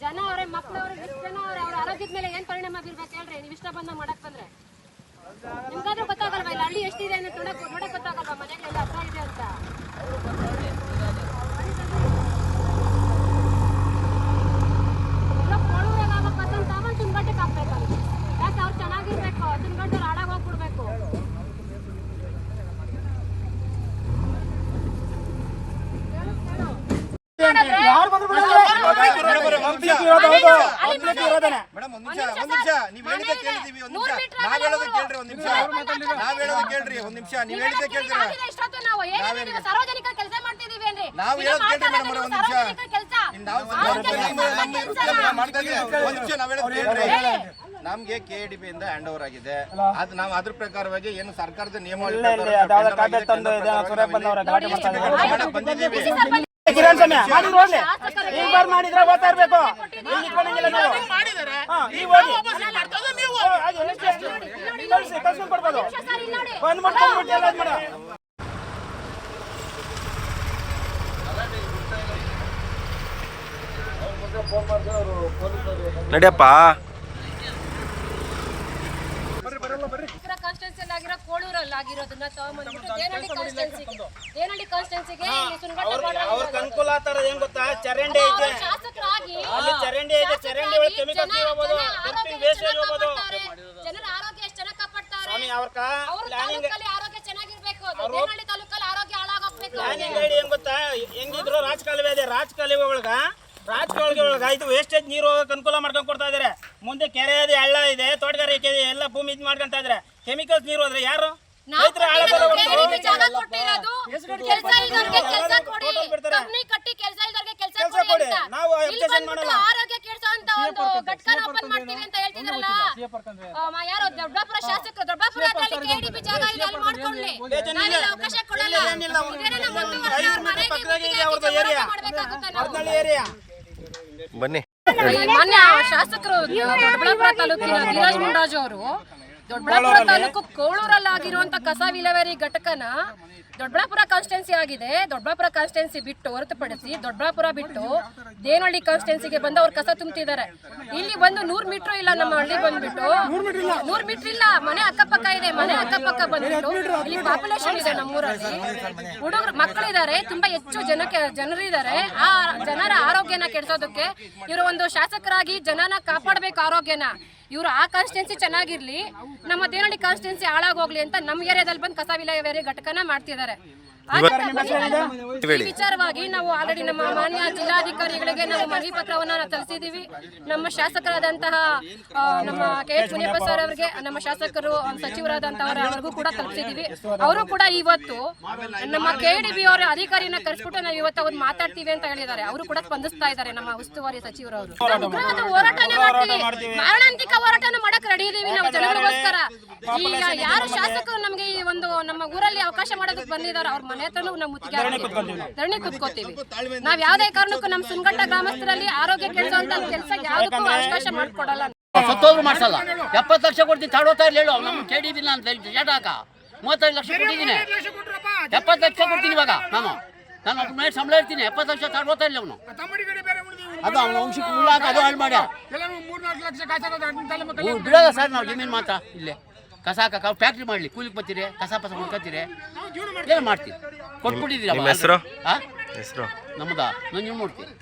ಜನ ಅವರೇ ಮಕ್ಕಳವ್ರಿಗೆ ಜನ ಅವ್ರ ಆರೋಗ್ಯದ ಮೇಲೆ ಏನ್ ಪರಿಣಾಮ ಬೀರ್ಬೇಕು ಹೇಳ್ರಿ. ನೀವು ಇಷ್ಟ ಬಂದ ಮಾಡಕ್ ಬಂದ್ರೆ ನಿಮ್ಗಾದ್ರೂ ಗೊತ್ತಾಗಲ್ವಾ ಇಲ್ಲ ಹಳ್ಳಿ ಎಷ್ಟಿದೆ ಅನ್ನೋ ನೋಡಕ್ ಗೊತ್ತಾಗಲ್ವಾ ಮನೆಗಳೆಲ್ಲ ಹತ್ರ ಇದೆ ಅಂತ. ತುಂಗಟ್ಟಕ್ಕೆ ಹಾಕ್ಬೇಕು ಯಾಕೆ ಅವ್ರು ಚೆನ್ನಾಗಿರ್ಬೇಕು. ತುಂಗಟ್ಟವ್ರು ಹಾಳಾಗಿ ಹೋಗ್ಬಿಡ್ಬೇಕು. ಸಾರ್ವಜನಿಕ ಕೆಲಸ ಮಾಡ್ತಿದೀವಿ ಅಂದ್ರೆ ನಮ್ಗೆ KADB ಇಂದ ಹ್ಯಾಂಡ್ ಓವರ್ ಆಗಿದೆ. ಅದು ನಾವು ಅದ್ರ ಪ್ರಕಾರವಾಗಿ ಏನು ಸರ್ಕಾರದ ನಿಯಮ ಬಂದಿದ್ದೀವಿ. ಮಾಡಿದ್ರೆ ಓದ್ತಾ ಇರ್ಬೇಕು. ನಡಿಯಪ್ಪ ಕಾನ್ಸ್ಟಿಟ್ಯೂನ್ಸಿಯಲ್ಲಾಗಿರೋ ಕೋಳೂರಲ್ಲಿ ಆಗಿರೋದನ್ನ ತಗೊಂಡ್ಬಂದ್ಬಿಟ್ಟು ದೇನಹಳ್ಳಿ ಕಾನ್ಸ್ಟಿಟ್ಯೂನ್ಸಿಗೆ ಅವ್ರ ಅನುಕೂಲ ಆತರ ಏನ್ ಗೊತ್ತಾ, ಚರಂಡಿ ಐತೆ, ಶಾಸಕರಾಗಿ ಅಲ್ಲಿ ಚರಂಡಿ ಐತೆ, ಚರಂಡಿ ಒಳಗೆ ಕೆಮಿಕಲ್ಸ್ ಇರಬಹುದು, ವೇಸ್ಟೇಜ್ ಹೋಗೋದು. ಜನರ ಆರೋಗ್ಯ ಎಷ್ಟು ಚೆನ್ನಾಗಿ ಕಾಪಾಡ್ತಾರೆ. ಸ್ವಾಮಿ ಅವ್ರ ತಾಲೂಕಲ್ಲಿ ಆರೋಗ್ಯ ಚೆನ್ನಾಗಿರ್ಬೇಕು. ದೇನಹಳ್ಳಿ ತಾಲೂಕಲ್ಲಿ ಆರೋಗ್ಯ ಹಾಳಾಗೋಗ್ಬೇಕು. ಪ್ಲಾನಿಂಗ್ ಐಡಿ ಏನ್ ಗೊತ್ತಾ, ಹೆಂಗಿದ್ರು ರಾಜಕಾಲುವೆ ಇದೆ, ರಾಜಕಾಲುವೆ ಒಳಗ ಇದು ವೇಸ್ಟೇಜ್ ನೀರು ಹೋಗಕ್ಕೆ ಅನುಕೂಲ ಮಾಡ್ಕೊಂಡ್ ಕೊಡ್ತಾ ಇದಾರೆ. ಮುಂದೆ ಕೆರೆ ಇದೆ, ಹಳ್ಳ ಇದೆ, ತೋಟಗಾರಿಕೆ ಇದೆ, ಎಲ್ಲ ಭೂಮಿ ಇದು ಮಾಡ್ಕೊಂತ ಇದಾರೆ. ಕೆಮಿಕಲ್ಸ್ ನೀರು ಹೋದ್ರೆ ಯಾರು ನಾವು ಅಬ್ಜೆಕ್ಷನ್ ಮಾಡಲ್ಲ. ಆರೋಗ್ಯ ಕೆಡಿಸುವಂತ ಒಂದು ಘಟಕನ ಓಪನ್ ಮಾಡ್ತೀವಿ ಅಂತ ಹೇಳ್ತಿದ್ರಲ್ಲ ಯಾರು ದೊಡ್ಡಬಳ್ಳಾಪುರ ಶಾಸಕರು. ದೊಡ್ಡಬಳ್ಳಾಪುರದಲ್ಲಿ KADB ಜಾಗ ಇದೆ, ಅಲ್ಲಿ ಮಾಡ್ಕೊಳ್ಳಿ. ನಾವೆಲ್ಲ ಅವಕಾಶ ಕೊಡಲ್ಲ. ಬನ್ನಿ. ಮಾನ್ಯ ಶಾಸಕರು ದೊಡ್ಡಬಳ್ಳಾಪುರ ತಾಲೂಕಿನ ಧೀರಜ್ ಮುಂಡಾಜು ಅವರು ದೊಡ್ಡಬಳ್ಳಾಪುರ ತಾಲೂಕು ಕೋಳೂರಲ್ಲಿ ಆಗಿರುವಂತ ಕಸ ವಿಲೇವಾರಿ ಘಟಕನ ದೊಡ್ಡಬಳ್ಳಾಪುರ ಕಾನ್ಸ್ಟಿಟ್ಯೂನ್ಸಿ ಆಗಿದೆ, ದೊಡ್ಡಬಳ್ಳಾಪುರ ಕಾನ್ಸ್ಟಿಟ್ಯೂನ್ಸಿ ಬಿಟ್ಟು ಹೊರತುಪಡಿಸಿ ದೊಡ್ಡಬಳ್ಳಾಪುರ ಬಿಟ್ಟು ದೇನಹಳ್ಳಿ ಕಾನ್ಸ್ಟಿಟ್ಯೂನ್ಸಿಗೆ ಬಂದು ಅವ್ರು ಕಸ ತುಂಬ್ತಿದ್ದಾರೆ. ಇಲ್ಲಿ ಬಂದು 100 ಮೀಟರ್ ಇಲ್ಲ, ನಮ್ಮ ಹಳ್ಳಿ ಬಂದ್ಬಿಟ್ಟು 100 ಮೀಟರ್ ಇಲ್ಲ, ಮನೆ ಅಕ್ಕಪಕ್ಕ ಇದೆ. ಮನೆ ಅಕ್ಕಪಕ್ಕ ಬಂದ್ಬಿಟ್ಟು ಇಲ್ಲಿ ಪಾಪ್ಯುಲೇಷನ್ ಇದೆ. ನಮ್ಮೂರಲ್ಲಿ ಹುಡುಗರು ಮಕ್ಕಳಿದ್ದಾರೆ, ತುಂಬಾ ಹೆಚ್ಚು ಜನರಿದ್ದಾರೆ. ಆ ಜನರ ಆರೋಗ್ಯನ ಕೆಡಿಸೋದಕ್ಕೆ ಇವರು ಒಂದು ಶಾಸಕರಾಗಿ ಜನನ ಕಾಪಾಡಬೇಕು ಆರೋಗ್ಯನ. ಇವರು ಆ ಕಾನ್ಸ್ಟಿಟ್ಯೂನ್ಸಿ ಚೆನ್ನಾಗಿರ್ಲಿ, ನಮ್ಮ ದೇನಹಳ್ಳಿ ಕಾನ್ಸ್ಟಿಟ್ಯೂನ್ಸಿ ಹಾಳಾಗೋಗ್ಲಿ ಅಂತ ನಮ್ಮ ಏರಿಯಾದಲ್ಲಿ ಬಂದು ಕಸ ವಿಲೇವಾರಿ ಘಟಕನ ಮಾಡ್ತಿದ್ದಾರೆ. ಈ ವಿಚಾರವಾಗಿ ನಾವು ಆಲ್ರೆಡಿ ನಮ್ಮ ಮಾನ್ಯ ಜಿಲ್ಲಾಧಿಕಾರಿಗಳಿಗೆ ನಾವು ಮನವಿ ಪತ್ರವನ್ನ ಸಲ್ಲಿಸಿದೀವಿ. ನಮ್ಮ ಶಾಸಕರಾದಂತಹ ನಮ್ಮ KH ಮುನಿಯಪ್ಪ ಸರ್ ಅವರಿಗೆ, ನಮ್ಮ ಶಾಸಕರು ಸಚಿವರಾದಂತಹವರಿಗೂ ಕೂಡ ತಲುಪಿಸಿದೀವಿ. ಅವರು ಕೂಡ ಇವತ್ತು ನಮ್ಮ KADB ಅವರ ಅಧಿಕಾರಿನ ಕರೆಸ್ಬಿಟ್ಟು ನಾವು ಇವತ್ತು ಅವ್ರು ಮಾತಾಡ್ತೀವಿ ಅಂತ ಹೇಳಿದ್ದಾರೆ. ಅವರು ಕೂಡ ಸ್ಪಂದಿಸ್ತಾ ಇದ್ದಾರೆ ನಮ್ಮ ಉಸ್ತುವಾರಿ ಸಚಿವರವರು. ಹೋರಾಟನೇ ಮಾಡ್ತೀವಿ, ಮಾರಣಾಂತಿಕ ಹೋರಾಟನ ಮಾಡಕ್ ರೆಡಿ ಇದೀವಿ ನಾವು ಜನಗಳಿಗೋಸ್ಕರ. ಈಗ ಯಾರು ಶಾಸಕರು ನಮ್ಗೆ ಈ ಒಂದು ನಮ್ಮ ಊರಲ್ಲಿ ಅವಕಾಶ ಮಾಡೋದಕ್ಕೆ ಬಂದಿದ್ದಾರೆ, ಅವ್ರ ಮನೆ ಹತ್ರನೂ ನಾವು ಧರಣಿ ಕುತ್ಕೋತೀವಿ. ನಾವ್ ಯಾವ್ದೇ ಕಾರಣಕ್ಕೂ ನಮ್ಮ ಸುಂಗಟ್ಟ ಗ್ರಾಮಸ್ಥರಲ್ಲಿ ಆರೋಗ್ಯ ಕೆಡಿಸುವಂತ ಕೆಲಸ ಯಾವ್ದಕ್ಕೂ ಅವಕಾಶ ಮಾಡ್ಕೊಡಲ್ಲ. ಸತ್ತೋದ್ರು ಮಾಡ್ಸಲ್ಲ. 70 ಲಕ್ಷ ಕೊಡ್ತೀನಿ ತಾಡೋತಾ ಇರ್ಲಿ ಹೇಳು. ನಮ್ಮ KDB ಅಂತ ಜಟಾಕ 35 ಲಕ್ಷ ಕೊಟ್ಟಿದ್ದೀನಿ, 70 ಲಕ್ಷ ಕೊಡ್ತೀನಿ ಇವಾಗ. ನಾನು ಒಬ್ಬ ಮೇಲೆ ಸಂಬಳ ಇರ್ತೀನಿ, 70 ಲಕ್ಷ ತಾಡೋತಾ ಇಲ್ಲ ಅವನು. ಅದು ಅವನ ವಂಶಕ್ಕೆ ಉಳ್ಳಾಕ ಅದು ಹಾಳು ಮಾಡ್ಯ ಬಿಡೋದ ಸರ್. ನಾವು ಜಮೀನು ಮಾತ್ರ ಇಲ್ಲೇ ಕಸ ಹಾಕಕ್ಕೆ ಫ್ಯಾಕ್ಟ್ರಿ ಮಾಡಲಿ, ಕೂಲಿಗೆ ಬರ್ತೀರಿ, ಕಸ ಪಸ ಹುಡ್ಕತ್ತೀರಿ, ಏನು ಮಾಡ್ತೀವಿ, ಕೊಟ್ಬಿಟ್ಟಿದ್ದೀರಿ. ಹೆಸರು ನಮ್ಮದ ನಾನು ನೀವು ಮಾಡ್ತೀವಿ.